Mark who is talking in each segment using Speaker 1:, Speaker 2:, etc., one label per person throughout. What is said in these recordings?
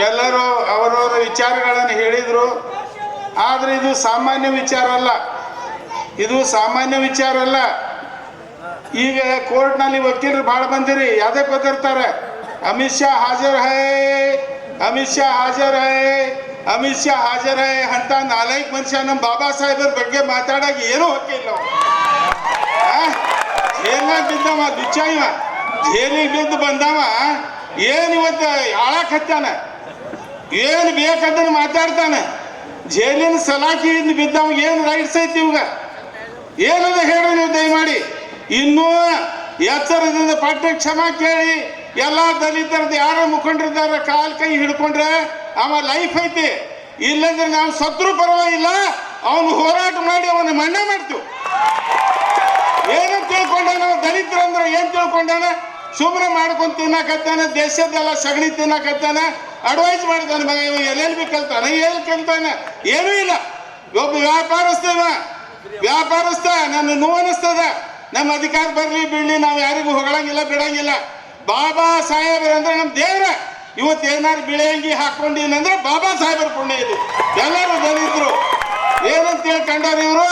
Speaker 1: ಎಲ್ಲರೂ ಅವರವರ ವಿಚಾರಗಳನ್ನು ಹೇಳಿದರು. ಆದರೆ ಇದು ಸಾಮಾನ್ಯ ವಿಚಾರ ಅಲ್ಲ, ಇದು ಸಾಮಾನ್ಯ ವಿಚಾರ ಅಲ್ಲ. ಈಗ ಕೋರ್ಟ್ನಲ್ಲಿ ವಕೀಲರು ಭಾಳ ಬಂದಿರಿ, ಯಾವುದಕ್ಕೆ ಗೊತ್ತಿರ್ತಾರೆ, ಅಮಿತ್ ಶಾ ಹಾಜರ್ ಹೈ, ಅಮಿತ್ ಶಾ ಹಾಜರ್ ಹೈ, ಅಮಿತ್ ಶಾ ಹಾಜರ್ ಹೈ ಅಂತ ನಾಲ್ಕು ಮನುಷ್ಯ ನಮ್ಮ ಬಾಬಾ ಸಾಹೇಬರ ಬಗ್ಗೆ ಮಾತಾಡೋಕೆ ಏನೂ ಹಕ್ಕಿಲ್ಲ. ಜೇಲ್ನಾಗ ಬಿದ್ದವ ದುಚ್ಚಾಯಿವ, ಜೇಲಿಗೆ ಬಿದ್ದು ಬಂದವ ಏನು ಇವತ್ತು ಆಳಕ್ಕೆ ಹತ್ತಾನ, ಏನು ಬೇಕಂತ ಮಾತಾಡ್ತಾನೆ. ಜೈಲಿನ ಸಲಾಖಿಯಿಂದ ಬಿದ್ದವ ಏನು ರೈಟ್ಸ್ ಐತಿ ಇವಾಗ, ಏನದ ಹೇಳಿ ನೀವು ದಯಮಾಡಿ. ಇನ್ನೂ ಎಚ್ಚರದಿಂದ ಪಟ್ಟ ಕ್ಷಮಾ ಕೇಳಿ ಎಲ್ಲ ದಲಿತರದ್ದು ಯಾರ ಮುಖಂಡರಿದ್ದಾರೆ ಕಾಲ್ ಕೈ ಹಿಡ್ಕೊಂಡ್ರೆ ಅವ ಲೈಫ್ ಐತಿ, ಇಲ್ಲಂದ್ರೆ ನಾವು ಸತ್ರು ಪರವಾಗಿಲ್ಲ, ಅವನು ಹೋರಾಟ ಮಾಡಿ ಅವನ ಮಣ್ಣೆ ಮಾಡ್ತೀವಿ. ಏನು ತಿಳ್ಕೊಂಡಾನ ದಲಿತರಂದ್ರೆ ಏನು ತಿಳ್ಕೊಂಡಾನ, ಸುಮ್ಮನೆ ಮಾಡ್ಕೊಂಡು ತಿನ್ನಕತ್ತಾನೆ, ದೇಶದ್ದೆಲ್ಲ ಸಗಣಿ ತಿನ್ನಕತ್ತಾನೆ, ಅಡ್ವೈಸ್ ಮಾಡಿದಾನೆ. ಮಗ ಇವ ಎಲ್ಲೆಲ್ಲಿ ಕಲ್ತಾನೆ, ಎಲ್ಲಿ ಕಲ್ತಾನೆ, ಏನೂ ಇಲ್ಲ. ಒಬ್ಬ ವ್ಯಾಪಾರಸ್ಥ ನನ್ನ ನೋವು ಅನಿಸ್ತದ. ನಮ್ಮ ಅಧಿಕಾರ ಬರಲಿ ಬಿಡಲಿ, ನಾವು ಯಾರಿಗೂ ಹೊಗಳಂಗಿಲ್ಲ ಬಿಡಂಗಿಲ್ಲ. ಬಾಬಾ ಸಾಹೇಬರ್ ಅಂದ್ರೆ ನಮ್ಮ ದೇವ್ರ. ಇವತ್ತು ಏನಾರು ಬಿಳಿಯಂಗಿ ಹಾಕೊಂಡಿನಂದ್ರೆ ಬಾಬಾ ಸಾಹೇಬರ ಪುಣ್ಯ ಇದು. ಎಲ್ಲರೂ ದಲಿತರು ಏನಂತ ತಿಳ್ಕೊಂಡಾರ ಇವರು.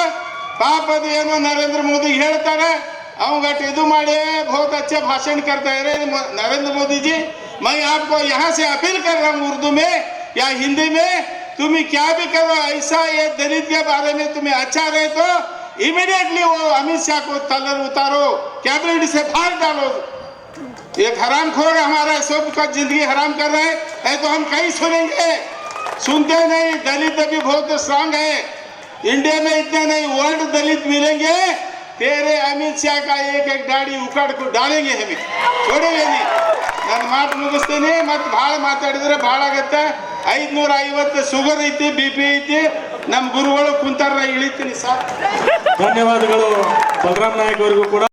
Speaker 1: ಪಾಪದ ಏನೋ ನರೇಂದ್ರ ಮೋದಿ ಹೇಳ್ತಾರೆ, अवगट इधु मारे बहुत अच्छा भाषण करते हैं नरेंद्र मोदी जी। मैं आपको यहाँ से अपील कर रहा हूँ उर्दू में या हिंदी में, तुम्हें क्या भी करो ऐसा ये दलित के बारे में तुम्हें अच्छा रहे तो इमीडिएटली वो अमित शाह को तलर उतारो, कैबिनेट से बाहर डालो। एक हरामखोर हमारा सबका जिंदगी हराम कर रहे हैं तो हम कहीं सुनेंगे, सुनते नहीं। दलित अभी बहुत स्ट्रांग है, इंडिया में इतने नहीं, वर्ल्ड दलित मिलेंगे। तेरे अमित शाह का एक एक दाढ़ी उखाड़ को डालेंगे, हमें छोड़ेंगे नहीं। ನಾನು ಮಾತು ಮುಗಿಸ್ತೀನಿ, ಮತ್ತು ಭಾಳ ಮಾತಾಡಿದ್ರೆ ಭಾಳ ಆಗತ್ತೆ। 550 ಶುಗರ್ ಐತಿ, BP ಐತಿ, ನಮ್ಮ ಗುರುಗಳು ಕುಂತಾರ, ಇಳಿತೀನಿ ಸರ್।
Speaker 2: ಧನ್ಯವಾದಗಳು ಬಲರಾಮ್ ನಾಯಕ್ ಅವರಿಗೂ ಕೂಡ।